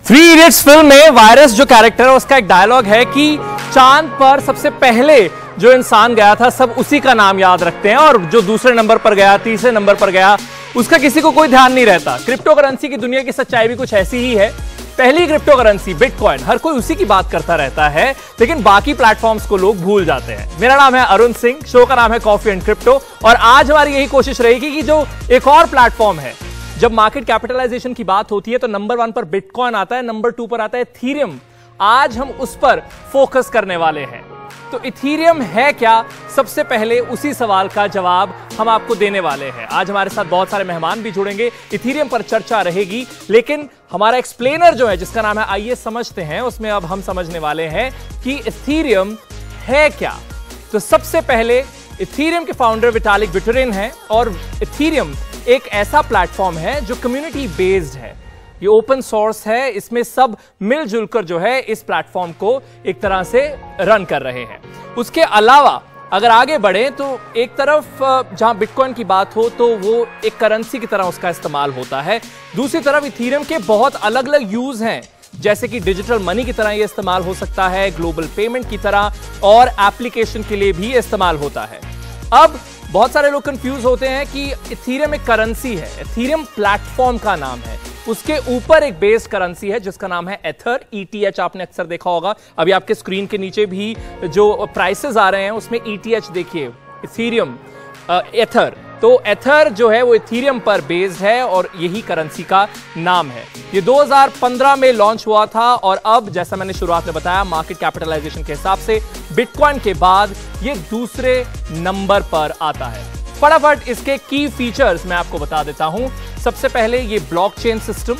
Three idiots film में virus जो character है उसका एक डायलॉग है कि चांद पर सबसे पहले जो इंसान गया था सब उसी का नाम याद रखते हैं और जो दूसरे नंबर पर गया, तीसरे नंबर पर गया, उसका किसी को कोई ध्यान नहीं रहता। क्रिप्टो करेंसी की दुनिया की सच्चाई भी कुछ ऐसी ही है। पहली क्रिप्टो करेंसी बिटकॉइन, हर कोई उसी की बात करता रहता है, लेकिन बाकी प्लेटफॉर्म्स को लोग भूल जाते हैं। मेरा नाम है अरुण सिंह, शो का नाम है कॉफी एंड क्रिप्टो, और आज हमारी यही कोशिश रहेगी कि जो एक और प्लेटफॉर्म है, जब मार्केट कैपिटलाइजेशन की बात होती है तो नंबर 1 पर बिटकॉइन आता है, नंबर 2 पर आता है इथीरियम। आज हम उस पर फोकस करने वाले हैं। तो इथीरियम है क्या, सबसे पहले उसी सवाल का जवाब हम आपको देने वाले हैं। आज हमारे साथ बहुत सारे मेहमान भी जुड़ेंगे, इथीरियम पर चर्चा रहेगी, लेकिन हमारा एक्सप्लेनर जो है जिसका नाम है आइए समझते हैं, उसमें अब हम समझने वाले हैं कि इथीरियम है क्या। तो सबसे पहले इथीरियम के फाउंडर विटालिक बुटेरिन हैं, और इथीरियम एक ऐसा प्लेटफॉर्म है जो कम्युनिटी बेस्ड है। ये ओपन सोर्स है, इसमें सब मिलजुल कर जो है इस प्लेटफॉर्म को एक तरह से रन कर रहे हैं। उसके अलावा अगर आगे बढ़े तो एक तरफ जहां बिटकॉइन की बात हो तो वो एक करेंसी की तरह उसका इस्तेमाल होता है, दूसरी तरफ इथीरियम के बहुत अलग अलग यूज हैं, जैसे कि डिजिटल मनी की तरह ये इस्तेमाल हो सकता है, ग्लोबल पेमेंट की तरह, और एप्लीकेशन के लिए भी इस्तेमाल होता है। अब बहुत सारे लोग कंफ्यूज होते हैं कि इथीरियम एक करेंसी है, इथीरियम प्लेटफॉर्म का नाम है, उसके ऊपर एक बेस करेंसी है जिसका नाम है एथर, ETH। आपने अक्सर देखा होगा, अभी आपके स्क्रीन के नीचे भी जो प्राइसेस आ रहे हैं उसमें ETH देखिए, इथीरियम एथर। तो एथर जो है वो इथीरियम पर बेस्ड है और यही करेंसी का नाम है। ये 2015 में लॉन्च हुआ था, और अब जैसा मैंने शुरुआत में बताया मार्केट कैपिटलाइजेशन के हिसाब से बिटकॉइन के बाद ये दूसरे नंबर पर आता है। फटाफट इसके की फीचर्स मैं आपको बता देता हूं। सबसे पहले ये ब्लॉकचेन सिस्टम,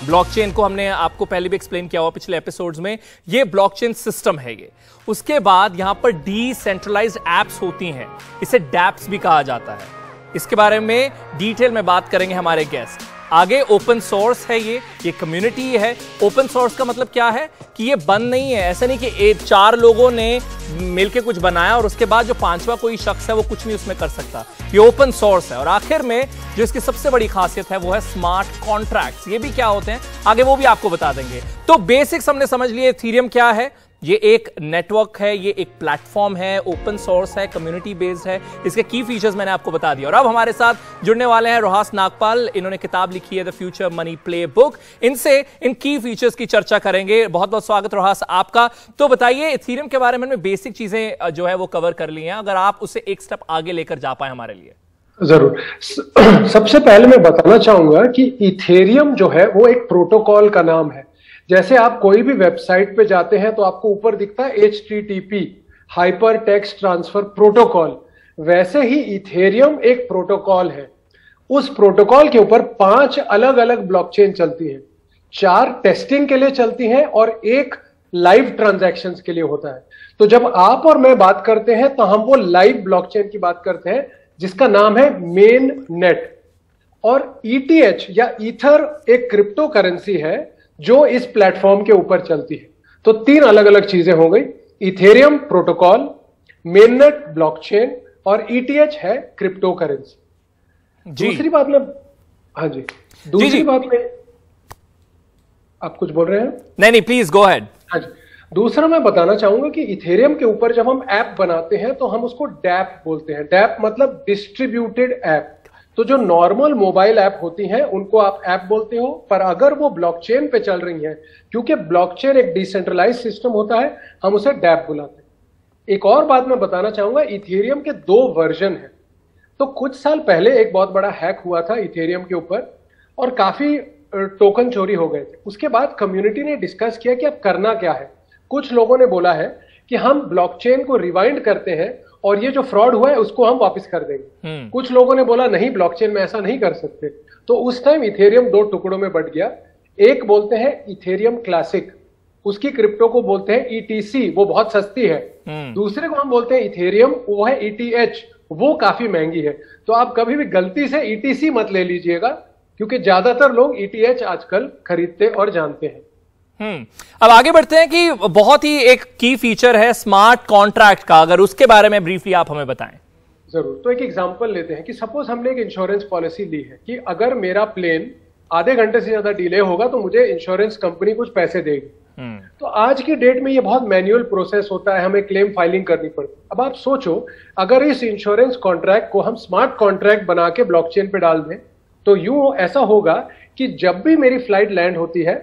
ब्लॉकचेन को हमने आपको पहले भी एक्सप्लेन किया हुआ पिछले एपिसोड्स में, ये ब्लॉकचेन सिस्टम है ये। उसके बाद यहां पर डिसेंट्रलाइज्ड एप्स होती हैं, इसे डैप्स भी कहा जाता है। इसके बारे में डिटेल में बात करेंगे हमारे गेस्ट। आगे ओपन सोर्स है, ये कम्युनिटी है। ओपन सोर्स का मतलब क्या है कि ये बंद नहीं है, ऐसा नहीं कि 4 लोगों ने मिलकर कुछ बनाया और उसके बाद जो 5वां कोई शख्स है वो कुछ नहीं उसमें कर सकता। ये ओपन सोर्स है। और आखिर में जो इसकी सबसे बड़ी खासियत है वो है स्मार्ट कॉन्ट्रैक्ट्स। ये भी क्या होते हैं आगे वो भी आपको बता देंगे। तो बेसिक्स हमने समझ लिए, इथीरियम क्या है, ये एक नेटवर्क है, ये एक प्लेटफॉर्म है, ओपन सोर्स है, कम्युनिटी बेस्ड है। इसके की फीचर्स मैंने आपको बता दिया। और अब हमारे साथ जुड़ने वाले हैं रोहास नागपाल, इन्होंने किताब लिखी है the future money play book. इनसे इन की फीचर्स की चर्चा करेंगे। बहुत बहुत स्वागत रोहास आपका। तो बताइए, इथीरियम के बारे में बेसिक चीजें जो है वो कवर कर ली हैं, अगर आप उसे एक स्टेप आगे लेकर जा पाए हमारे लिए। जरूर। सबसे पहले मैं बताना चाहूंगा कि इथेरियम जो है वो एक प्रोटोकॉल का नाम है। जैसे आप कोई भी वेबसाइट पे जाते हैं तो आपको ऊपर दिखता है HTTP, hyper text transfer protocol, वैसे ही इथेरियम एक प्रोटोकॉल है। उस प्रोटोकॉल के ऊपर 5 अलग अलग ब्लॉकचेन चलती हैं, 4 टेस्टिंग के लिए चलती हैं और 1 लाइव ट्रांजैक्शंस के लिए होता है। तो जब आप और मैं बात करते हैं तो हम वो लाइव ब्लॉकचेन की बात करते हैं जिसका नाम है मेन नेट। और ETH या ईथर एक क्रिप्टो करेंसी है जो इस प्लेटफॉर्म के ऊपर चलती है। तो 3 अलग अलग चीजें हो गई, इथेरियम प्रोटोकॉल, मेननेट ब्लॉकचेन, और ETH है क्रिप्टो करेंसी। दूसरी बात में, हाँ जी, दूसरी बात में आप कुछ बोल रहे हैं? नहीं, प्लीज गो अहेड। हाँ जी, दूसरा मैं बताना चाहूंगा कि इथेरियम के ऊपर जब हम ऐप बनाते हैं तो हम उसको डैप बोलते हैं। डैप मतलब डिस्ट्रीब्यूटेड ऐप। तो जो नॉर्मल मोबाइल ऐप होती हैं उनको आप ऐप बोलते हो, पर अगर वो ब्लॉकचेन पे चल रही हैं, क्योंकि ब्लॉकचेन एक डिसेंट्रलाइज्ड सिस्टम होता है, हम उसे डैप बुलाते हैं। एक और बात मैं बताना चाहूंगा, इथेरियम के 2 वर्जन हैं। तो कुछ साल पहले एक बहुत बड़ा हैक हुआ था इथेरियम के ऊपर और काफी टोकन चोरी हो गए थे। उसके बाद कम्युनिटी ने डिस्कस किया कि अब करना क्या है। कुछ लोगों ने बोला है कि हम ब्लॉकचेन को रिवाइंड करते हैं और ये जो फ्रॉड हुआ है उसको हम वापस कर देंगे। कुछ लोगों ने बोला नहीं, ब्लॉकचेन में ऐसा नहीं कर सकते। तो उस टाइम इथेरियम 2 टुकड़ों में बट गया। एक बोलते हैं इथेरियम क्लासिक, उसकी क्रिप्टो को बोलते हैं ETC, वो बहुत सस्ती है। दूसरे को हम बोलते हैं इथेरियम, वो है ETH, वो काफी महंगी है। तो आप कभी भी गलती से ETC मत ले लीजिएगा, क्योंकि ज्यादातर लोग ETH आजकल खरीदते और जानते हैं। अब आगे बढ़ते हैं कि बहुत ही एक की फीचर है स्मार्ट कॉन्ट्रैक्ट का, अगर उसके बारे में ब्रीफली आप हमें बताएं। जरूर। तो एक एग्जांपल लेते हैं कि सपोज हमने एक इंश्योरेंस पॉलिसी ली है कि अगर मेरा प्लेन आधे घंटे से ज्यादा डिले होगा तो मुझे इंश्योरेंस कंपनी कुछ पैसे देगी। तो आज की डेट में ये बहुत मैन्युअल प्रोसेस होता है, हमें क्लेम फाइलिंग करनी पड़ती है। अब आप सोचो, अगर इस इंश्योरेंस कॉन्ट्रैक्ट को हम स्मार्ट कॉन्ट्रैक्ट बना के ब्लॉकचेन पे डाल दें तो यूं ऐसा होगा कि जब भी मेरी फ्लाइट लैंड होती है,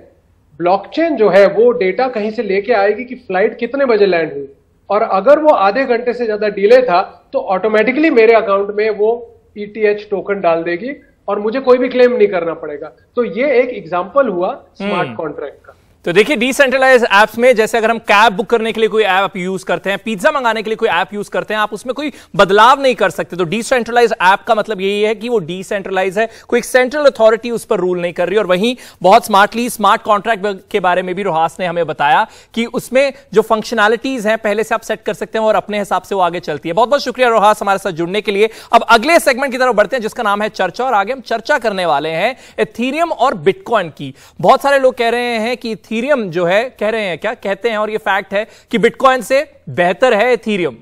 ब्लॉकचेन जो है वो डेटा कहीं से लेके आएगी कि फ्लाइट कितने बजे लैंड हुई, और अगर वो आधे घंटे से ज्यादा डिले था तो ऑटोमेटिकली मेरे अकाउंट में वो ETH टोकन डाल देगी और मुझे कोई भी क्लेम नहीं करना पड़ेगा। तो ये एक एग्जांपल हुआ स्मार्ट कॉन्ट्रैक्ट का। तो देखिए, डिसेंट्रलाइज एप्स में जैसे अगर हम कैब बुक करने के लिए कोई ऐप यूज करते हैं, पिज्जा मंगाने के लिए कोई ऐप यूज करते हैं, आप उसमें कोई बदलाव नहीं कर सकते। तो डिसेंट्रलाइज ऐप का मतलब यही है कि वो डिसेंट्रलाइज है, कोई एक सेंट्रल अथॉरिटी उस पर रूल नहीं कर रही। और वहीं बहुत स्मार्टली स्मार्ट कॉन्ट्रैक्ट के बारे में भी रोहास ने हमें बताया कि उसमें जो फंक्शनैलिटीज हैं पहले से आप सेट कर सकते हैं और अपने हिसाब से वो आगे चलती है। बहुत बहुत शुक्रिया रोहास हमारे साथ जुड़ने के लिए। अब अगले सेगमेंट की तरफ बढ़ते हैं जिसका नाम है चर्चा, और आगे हम चर्चा करने वाले हैं इथेरियम और बिटकॉइन की। बहुत सारे लोग कह रहे हैं कि इथेरियम जो है, कह रहे हैं क्या कहते हैं, और ये फैक्ट है कि बिटकॉइन से बेहतर है इथेरियम,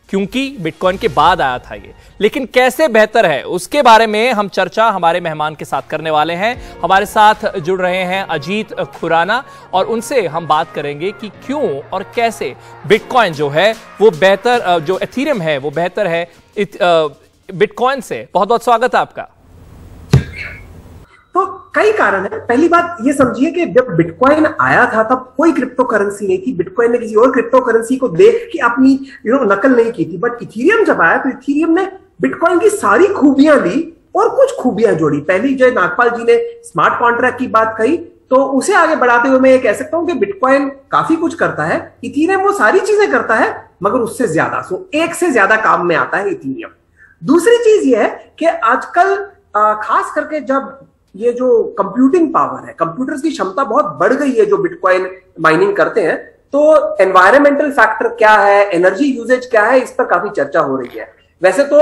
क्योंकि बिटकॉइन के बाद आया था ये। लेकिन कैसे बेहतर है उसके बारे में हम चर्चा हमारे मेहमान के साथ करने वाले हैं। हमारे साथ जुड़ रहे हैं अजीत खुराना, और उनसे हम बात करेंगे कि क्यों और कैसे बिटकॉइन जो है वो बेहतर, जो इथेरियम है वो बेहतर है बिटकॉइन से। बहुत बहुत स्वागत है आपका। तो कई कारण है। पहली बात ये समझिए कि जब बिटकॉइन आया था तब कोई क्रिप्टो करेंसी नहीं थी। बिटकॉइन ने किसी और क्रिप्टो करेंसी को देख के अपनी नकल नहीं की थी। बट इथेरियम जब आया तो इथेरियम ने बिटकॉइन की सारी खूबियां ली और कुछ खूबियां जोड़ी। पहली जो नागपाल जी ने स्मार्ट कॉन्ट्रैक्ट की बात कही, तो उसे आगे बढ़ाते हुए मैं ये कह सकता हूं कि बिटकॉइन काफी कुछ करता है, इथेरियम वो सारी चीजें करता है मगर उससे ज्यादा, एक से ज्यादा काम में आता है इथेरियम। दूसरी चीज ये है कि आजकल खास करके जब ये जो कंप्यूटिंग पावर है, कंप्यूटर्स की क्षमता बहुत बढ़ गई है जो बिटकॉइन माइनिंग करते हैं, तो एनवायरमेंटल फैक्टर क्या है, एनर्जी यूजेज क्या है, इस पर काफी चर्चा हो रही है। वैसे तो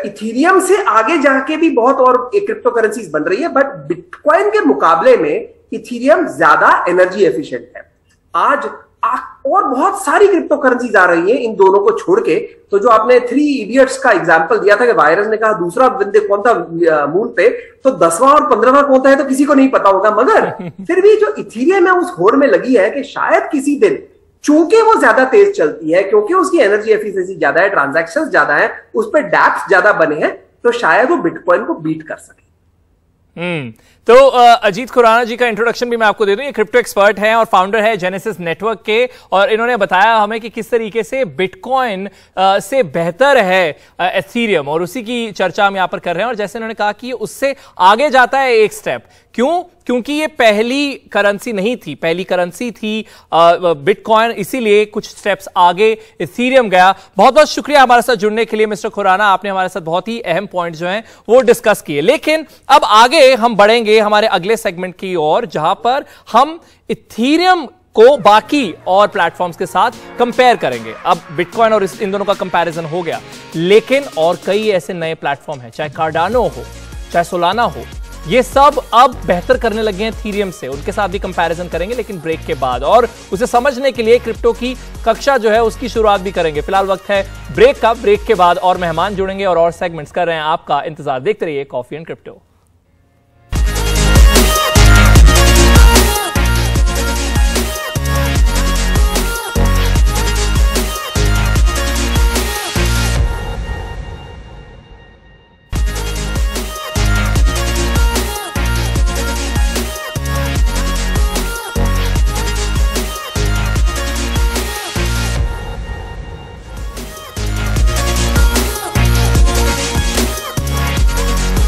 इथेरियम से आगे जाके भी बहुत और क्रिप्टो करेंसीज बन रही है, बट बिटकॉइन के मुकाबले में इथेरियम ज्यादा एनर्जी एफिशिएंट है। आज और बहुत सारी क्रिप्टो करेंसीज आ रही हैं इन दोनों को छोड़ के। तो जो आपने 3 इडियट्स का एग्जांपल दिया था कि वायरस ने कहा दूसरा बंदे कौन था मून पे, तो 10वां और 15वां कौन था है तो किसी को नहीं पता होगा, मगर फिर भी जो इथेरियम है उस होड़ में लगी है कि शायद किसी दिन, चूंकि वो ज्यादा तेज चलती है, क्योंकि उसकी एनर्जी एफिशिएंसी ज्यादा है, ट्रांजैक्शंस ज्यादा है, उस पर डैप्स ज्यादा बने हैं, तो शायद वो बिटकॉइन को बीट कर सके। तो अजीत खुराना जी का इंट्रोडक्शन भी मैं आपको दे दूं। ये क्रिप्टो एक्सपर्ट हैं और फाउंडर है जेनेसिस नेटवर्क के, और इन्होंने बताया हमें कि किस तरीके से बिटकॉइन से बेहतर है इथेरियम, और उसी की चर्चा हम यहां पर कर रहे हैं। और जैसे इन्होंने कहा कि उससे आगे जाता है एक स्टेप। क्यों? क्योंकि ये पहली करेंसी नहीं थी, पहली करेंसी थी बिटकॉइन, इसीलिए कुछ स्टेप्स आगे इथेरियम गया। बहुत बहुत शुक्रिया हमारे साथ जुड़ने के लिए मिस्टर खुराना, आपने हमारे साथ बहुत ही अहम पॉइंट जो हैं वो डिस्कस किए। लेकिन अब आगे हम बढ़ेंगे हमारे अगले सेगमेंट की ओर, जहां पर हम इथेरियम को बाकी और प्लेटफॉर्म्स के साथ कंपेयर करेंगे। अब बिटकॉइन और इन दोनों का कंपैरिजन हो गया, लेकिन और कई ऐसे नए प्लेटफॉर्म हैं, चाहे कार्डानो हो, चाहे सोलाना हो, ये सब अब बेहतर करने लगे हैं इथेरियम से। उनके साथ भी कंपैरिजन करेंगे, लेकिन ब्रेक के बाद, और उसे समझने के लिए क्रिप्टो की कक्षा जो है उसकी शुरुआत भी करेंगे। फिलहाल वक्त है ब्रेक का। ब्रेक के बाद और मेहमान जुड़ेंगे और सेगमेंट्स कर रहे हैं आपका इंतजार। देखते रहिए कॉफी एंड क्रिप्टो।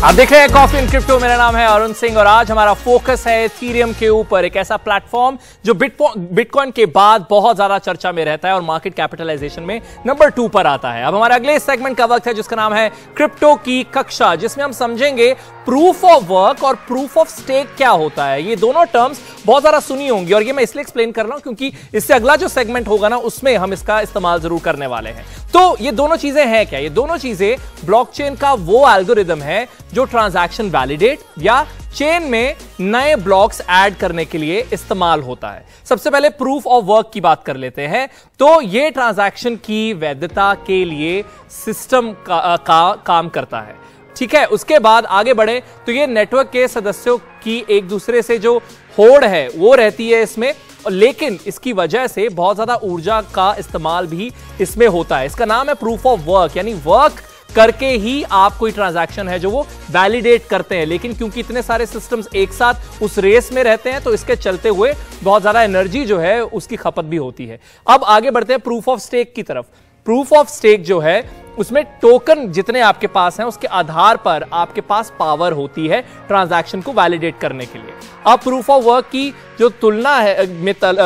आप देख रहे हैं कॉफी एंड क्रिप्टो। मेरा नाम है अरुण सिंह और आज हमारा फोकस है इथेरियम के ऊपर, एक ऐसा प्लेटफॉर्म जो बिटकॉइन के बाद बहुत ज्यादा चर्चा में रहता है और मार्केट कैपिटलाइजेशन में नंबर 2 पर आता है। अब हमारे अगले सेगमेंट का वक्त है जिसका नाम है क्रिप्टो की कक्षा, जिसमें हम समझेंगे प्रूफ ऑफ वर्क और प्रूफ ऑफ स्टेक क्या होता है। ये दोनों टर्म्स बहुत ज्यादा सुनी होंगी और ये मैं इसलिए एक्सप्लेन कर रहा हूं क्योंकि इससे अगला जो सेगमेंट होगा ना उसमें हम इसका इस्तेमाल जरूर करने वाले हैं। तो ये दोनों चीजें हैं क्या? ये दोनों चीजें ब्लॉकचेन का वो एल्गोरिदम है जो ट्रांजैक्शन वैलिडेट या चेन में नए ब्लॉक्स ऐड करने के लिए इस्तेमाल होता है। सबसे पहले प्रूफ ऑफ वर्क की बात कर लेते हैं। तो ये ट्रांजैक्शन की वैधता के लिए सिस्टम का काम करता है, ठीक है। उसके बाद आगे बढ़े तो ये नेटवर्क के सदस्यों कि एक दूसरे से जो होड़ है वो रहती है इसमें, लेकिन इसकी वजह से बहुत ज्यादा ऊर्जा का इस्तेमाल भी इसमें होता है। इसका नाम है प्रूफ ऑफ वर्क, यानी वर्क करके ही आप कोई ट्रांजैक्शन है जो वो वैलिडेट करते हैं। लेकिन क्योंकि इतने सारे सिस्टम्स एक साथ उस रेस में रहते हैं तो इसके चलते हुए बहुत ज्यादा एनर्जी जो है उसकी खपत भी होती है। अब आगे बढ़ते हैं प्रूफ ऑफ स्टेक की तरफ। प्रूफ ऑफ स्टेक जो है उसमें टोकन जितने आपके पास हैं उसके आधार पर आपके पास पावर होती है ट्रांजैक्शन को वैलिडेट करने के लिए। अब प्रूफ ऑफ वर्क की जो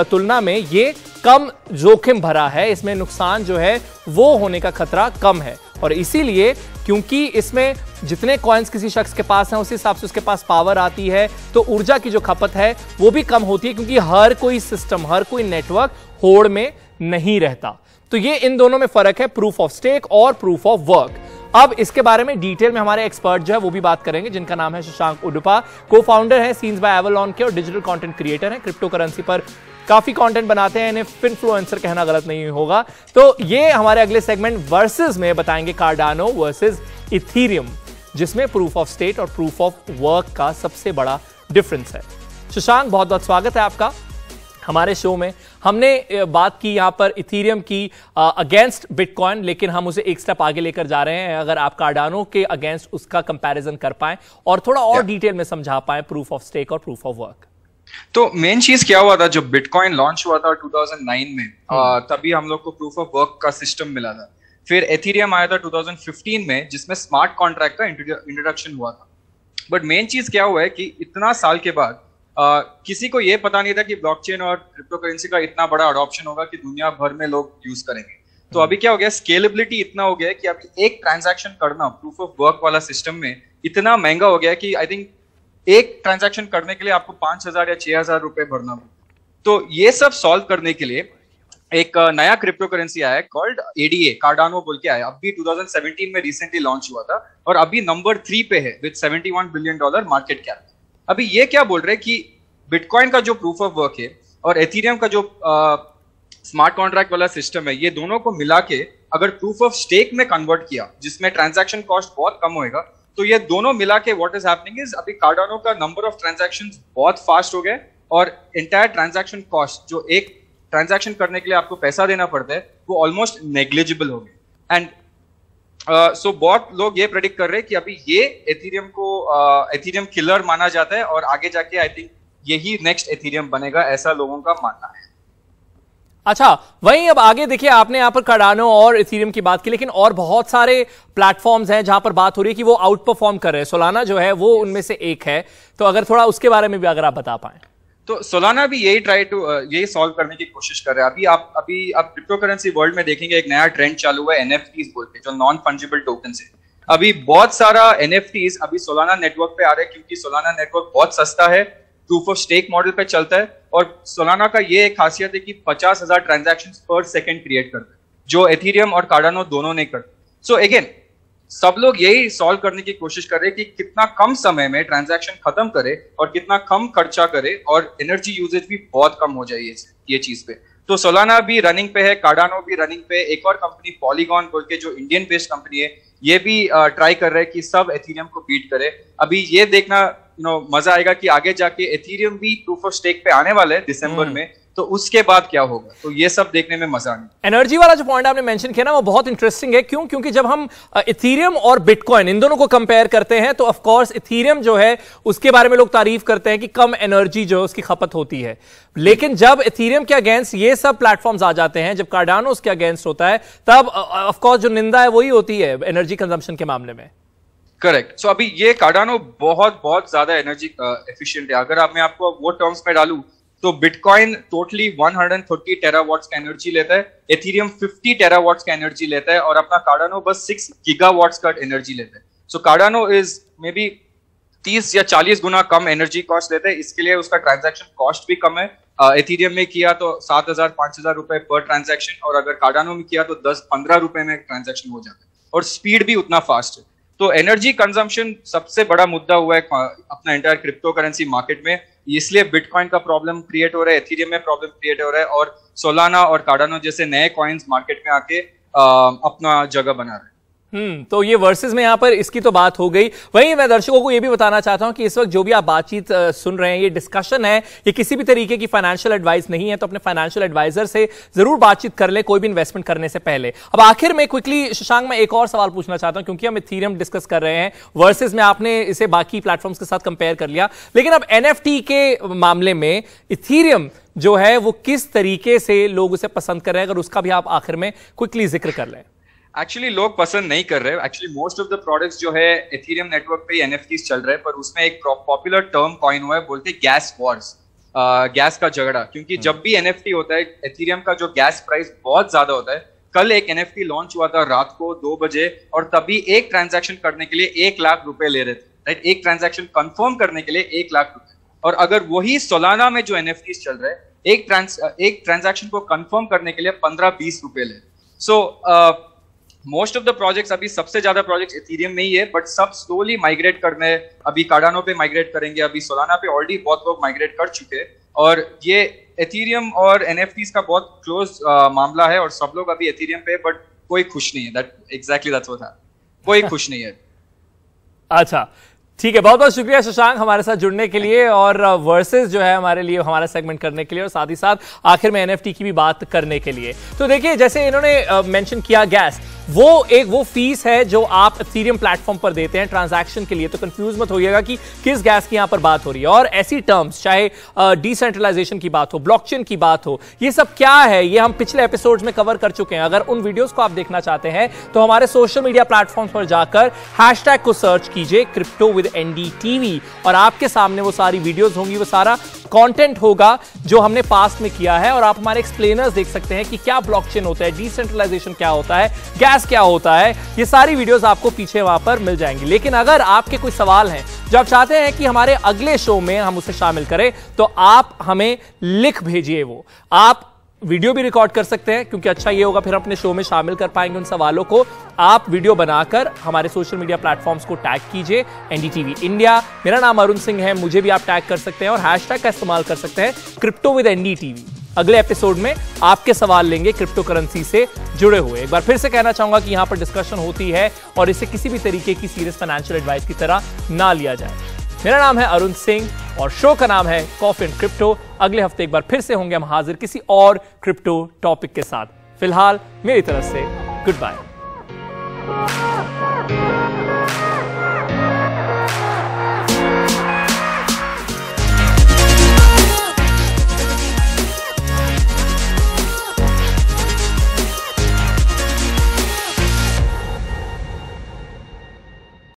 तुलना में ये कम जोखिम भरा है, इसमें नुकसान जो है वो होने का खतरा कम है, और इसीलिए क्योंकि इसमें जितने कॉइन्स किसी शख्स के पास हैं उस हिसाब से उसके पास पावर आती है, तो ऊर्जा की जो खपत है वो भी कम होती है, क्योंकि हर कोई सिस्टम, हर कोई नेटवर्क होड़ में नहीं रहता। तो ये इन दोनों में फर्क है, प्रूफ ऑफ स्टेक और प्रूफ ऑफ वर्क। अब इसके बारे में डिटेल में हमारे एक्सपर्ट जो है वो भी बात करेंगे, जिनका नाम है शशांक उडुपा, को फाउंडर है सीन्स बाय एवलॉन के और डिजिटल कंटेंट क्रिएटर हैं। क्रिप्टो करेंसी पर काफी कंटेंट बनाते हैं, इन्हें इन्फ्लुएंसर कहना गलत नहीं होगा। तो ये हमारे अगले सेगमेंट वर्सेस में बताएंगे कार्डानो वर्सेस इथीरियम, जिसमें प्रूफ ऑफ स्टेक और प्रूफ ऑफ वर्क का सबसे बड़ा डिफरेंस है। शशांक, बहुत बहुत स्वागत है आपका हमारे शो में। हमने बात की यहां पर इथीरियम की अगेंस्ट बिटकॉइन, लेकिन हम उसे एक स्टेप आगे लेकर जा रहे हैं। अगर आप कार्डानो के अगेंस्ट उसका कंपैरिजन कर पाएं और थोड़ा और डिटेल में समझा पाएं प्रूफ ऑफ स्टेक और प्रूफ ऑफ वर्क। तो मेन चीज क्या हुआ था, जब बिटकॉइन लॉन्च हुआ था 2009 में, तभी हम लोग को प्रूफ ऑफ वर्क का सिस्टम मिला था। फिर एथीरियम आया था 2015 में, जिसमें स्मार्ट कॉन्ट्रैक्ट का इंट्रोडक्शन हुआ था। बट मेन चीज क्या हुआ है कि इतना साल के बाद किसी को ये पता नहीं था कि ब्लॉकचेन और क्रिप्टो करेंसी का इतना बड़ा अडॉप्शन होगा कि दुनिया भर में लोग यूज करेंगे। तो अभी क्या हो गया, स्केलेबिलिटी इतना हो गया है कि अभी एक ट्रांजैक्शन करना प्रूफ ऑफ वर्क वाला सिस्टम में इतना महंगा हो गया है कि आई थिंक एक ट्रांजैक्शन करने के लिए आपको 5,000 या 6,000 रुपए भरना होगा। तो ये सब सॉल्व करने के लिए एक नया क्रिप्टो करेंसी आया है कॉल्ड एडीए, कार्डानो बोल के आया। अभी 2017 में रिसेंटली लॉन्च हुआ था और अभी नंबर 3 पे है विद $71 बिलियन मार्केट कैप। अभी ये क्या बोल रहे हैं कि बिटकॉइन का जो प्रूफ ऑफ वर्क है और एथीरियम का जो स्मार्ट कॉन्ट्रैक्ट वाला सिस्टम है, ये दोनों को मिला के अगर प्रूफ ऑफ स्टेक में कन्वर्ट किया, जिसमें ट्रांजैक्शन कॉस्ट बहुत कम होएगा, तो ये दोनों मिला के व्हाट इज हैपनिंग इज अभी कार्डानो का नंबर ऑफ ट्रांजैक्शंस बहुत फास्ट हो गए और एंटायर ट्रांजैक्शन कॉस्ट, जो एक ट्रांजैक्शन करने के लिए आपको पैसा देना पड़ता है, वो ऑलमोस्ट नेग्लिजिबल हो गए। एंड सो बहुत लोग ये प्रेडिक्ट कर रहे हैं कि अभी ये एथीरियम को एथीरियम किलर माना जाता है और आगे जाके आई थिंक यही नेक्स्ट एथीरियम बनेगा, ऐसा लोगों का मानना है। अच्छा, वहीं अब आगे देखिए, आपने यहां पर कार्डानो और इथीरियम की बात की, लेकिन और बहुत सारे प्लेटफॉर्म्स हैं जहां पर बात हो रही है कि वो आउट परफॉर्म कर रहे हैं। सोलाना जो है वो उनमें से एक है, तो अगर थोड़ा उसके बारे में भी अगर आप बता पाएं। तो सोलाना भी यही सॉल्व करने की कोशिश कर रहा है। अभी आप क्रिप्टो करेंसी वर्ल्ड में देखेंगे एक नया ट्रेंड चालू हुआ है एनएफटीज बोल के, जो नॉन फंजिबल टोकन है। अभी बहुत सारा एनएफटीज अभी सोलाना नेटवर्क पे आ रहे हैं, क्योंकि सोलाना नेटवर्क बहुत सस्ता है, प्रूफ ऑफ स्टेक मॉडल पे चलता है, और सोलाना का ये एक खासियत है कि 50,000 ट्रांजैक्शंस पर सेकंड क्रिएट करता है, जो एथीरियम और कार्डानो दोनों ने करते। सो अगेन सब लोग यही सॉल्व करने की कोशिश कर रहे हैं कि कितना कम समय में ट्रांजैक्शन खत्म करे और कितना कम खर्चा करे और एनर्जी यूजेज भी बहुत कम हो जाए ये चीज पे। तो सोलाना भी रनिंग पे है, कार्डानो भी रनिंग पे, एक और कंपनी पॉलीगॉन बोल के जो इंडियन बेस्ड कंपनी है, ये भी ट्राई कर रहे हैं कि सब एथीरियम को बीट करे। अभी ये देखना मजा आएगा कि आगे जाके एथीरियम भी प्रूफ ऑफ स्टेक पे आने वाला है दिसंबर में, तो उसके बाद क्या होगा, तो ये सब देखने में मजा आने। एनर्जी वाला जो पॉइंट आपने मेंशन किया ना, वो बहुत इंटरेस्टिंग है। क्यों? क्योंकि जब हम इथीरियम और बिटकॉइन इन दोनों को कंपेयर करते हैं तो ऑफ कोर्स इथीरियम जो है उसके बारे में लोग तारीफ करते हैं कि कम एनर्जी जो है उसकी खपत होती है, लेकिन जब इथीरियम के अगेंस्ट ये सब प्लेटफॉर्म्स आ जाते हैं, जब कार्डानो उसके अगेंस्ट होता है, तब ऑफ कोर्स जो निंदा है वही होती है एनर्जी कंजम्पशन के मामले में। करेक्ट। सो अभी ये कार्डानो बहुत ज्यादा एनर्जी एफिशिएंट है। अगर मैं आपको वो टर्म्स में डालूं तो बिटकॉइन टोटली 130 टेरावाट्स का एनर्जी लेता है, एथीरियम 50 टेरावाट्स का एनर्जी लेता है, और अपना कार्डानो बस 6 गीगावाट्स का एनर्जी लेता है। सो कार्डानो इज मे बी 30 या 40 गुना कम एनर्जी कॉस्ट लेता है, इसके लिए उसका ट्रांजैक्शन कॉस्ट भी कम है। एथीरियम में किया तो 7,000-5,000 रुपए पर ट्रांजैक्शन, और अगर कार्डानो में किया तो 10-15 रुपए में ट्रांजैक्शन हो जाता है, और स्पीड भी उतना फास्ट है। तो एनर्जी कंजम्पशन सबसे बड़ा मुद्दा हुआ है अपना एंटायर क्रिप्टो करेंसी मार्केट में, इसलिए बिटकॉइन का प्रॉब्लम क्रिएट हो रहा है, एथीरियम में प्रॉब्लम क्रिएट हो रहा है, और सोलाना और कार्डानो जैसे नए कॉइन्स मार्केट में आके अपना जगह बना रहे हैं। तो ये वर्सेस में यहां पर इसकी तो बात हो गई। वहीं मैं दर्शकों को ये भी बताना चाहता हूं कि इस वक्त जो भी आप बातचीत सुन रहे हैं, ये डिस्कशन है, ये किसी भी तरीके की फाइनेंशियल एडवाइस नहीं है, तो अपने फाइनेंशियल एडवाइजर से जरूर बातचीत कर ले कोई भी इन्वेस्टमेंट करने से पहले। अब आखिर में क्विकली शशांक, मैं एक और सवाल पूछना चाहता हूं, क्योंकि हम इथेरियम डिस्कस कर रहे हैं, वर्सेस में आपने इसे बाकी प्लेटफॉर्म्स के साथ कंपेयर कर लिया, लेकिन अब एनएफटी के मामले में इथेरियम जो है वो किस तरीके से लोग उसे पसंद कर रहे हैं, अगर उसका भी आप आखिर में क्विकली जिक्र कर लें। एक्चुअली लोग पसंद नहीं कर रहे। Actually most of the products जो है एथेरियम नेटवर्क पे एनएफटीज चल रहे हैं, पर उसमें एक पॉपुलर टर्म कॉइन हुआ है, बोलते हैं गैस वॉर्स, गैस का झगड़ा। क्योंकि जब भी एनएफटी होता है, एथेरियम का जो गैस प्राइस बहुत ज्यादा होता है। कल एक एनएफटी लॉन्च हुआ था रात को 2 बजे, और तभी एक ट्रांजैक्शन करने के लिए 1 लाख रुपए ले रहे थे, राइट। एक ट्रांजैक्शन कंफर्म करने के लिए 1 लाख रुपए, और अगर वही सोलाना में जो एनएफटीज चल रहे हैं, एक ट्रांजैक्शन को कंफर्म करने के लिए 15-20 रुपए ले। So most of the projects, अभी सबसे ज्यादा प्रोजेक्ट्स एथेरियम में ही है, बट सब स्लोली माइग्रेट करने, अभी कार्डानो पे माइग्रेट करेंगे, अभी सोलाना पे ऑलरेडी बहुत लोग माइग्रेट कर चुके हैं। और ये एथेरियम और एनएफटीज का बहुत क्लोज मामला है, और सब लोग अभी एथेरियम पे, बट कोई खुश नहीं है। दैट्स व्हाट है, कोई खुश नहीं है। अच्छा, ठीक है, बहुत बहुत शुक्रिया शशांक हमारे साथ जुड़ने के लिए, और वर्सेस जो है हमारे लिए, हमारा सेगमेंट करने के लिए, और साथ ही साथ आखिर में एनएफटी की भी बात करने के लिए। तो देखिए, जैसे इन्होंने मेंशन किया गैस, वो फीस है जो आप इथेरियम प्लेटफॉर्म पर देते हैं ट्रांजैक्शन के लिए। तो कंफ्यूज मत होइएगा कि किस गैस की यहां पर बात हो रही है। और ऐसी टर्म्स, चाहे डिसेंट्रलाइजेशन की बात हो, ब्लॉकचेन की बात हो, ये सब क्या है, ये हम पिछले एपिसोड्स में कवर कर चुके हैं। अगर उन वीडियोस को आप देखना चाहते हैं तो हमारे सोशल मीडिया प्लेटफॉर्म्स पर जाकर हैशटैग को सर्च कीजिए क्रिप्टो विद NDTV, और आपके सामने वो सारी वीडियोस होंगी, वो सारा कंटेंट होगा जो हमने पास्ट में किया है, और आप हमारे एक्सप्लेनर्स देख सकते हैं कि क्या ब्लॉकचेन होता है, डिसेंट्रलाइजेशन क्या होता है, गैस क्या होता है। ये सारी वीडियोस आपको पीछे वहां पर मिल जाएंगी। लेकिन अगर आपके कोई सवाल हैं जो आप चाहते हैं कि हमारे अगले शो में हम उसे शामिल करें, तो आप हमें लिख भेजिए। वो आप वीडियो भी रिकॉर्ड कर सकते हैं, क्योंकि अच्छा ये होगा, फिर अपने शो में शामिल कर पाएंगे उन सवालों को। आप वीडियो बनाकर हमारे सोशल मीडिया प्लेटफॉर्म्स को टैग कीजिए NDTV इंडिया। मेरा नाम अरुण सिंह है, मुझे भी आप टैग कर सकते हैं, और हैशटैग का इस्तेमाल कर सकते हैं क्रिप्टो विद NDTV। अगले एपिसोड में आपके सवाल लेंगे क्रिप्टो करेंसी से जुड़े हुए। एक बार फिर से कहना चाहूंगा कि यहां पर डिस्कशन होती है, और इसे किसी भी तरीके की सीरियस फाइनेंशियल एडवाइस की तरह ना लिया जाए। मेरा नाम है अरुण सिंह, और शो का नाम है कॉफी एंड क्रिप्टो। अगले हफ्ते एक बार फिर से होंगे हम हाजिर किसी और क्रिप्टो टॉपिक के साथ। फिलहाल मेरी तरफ से गुड बाय।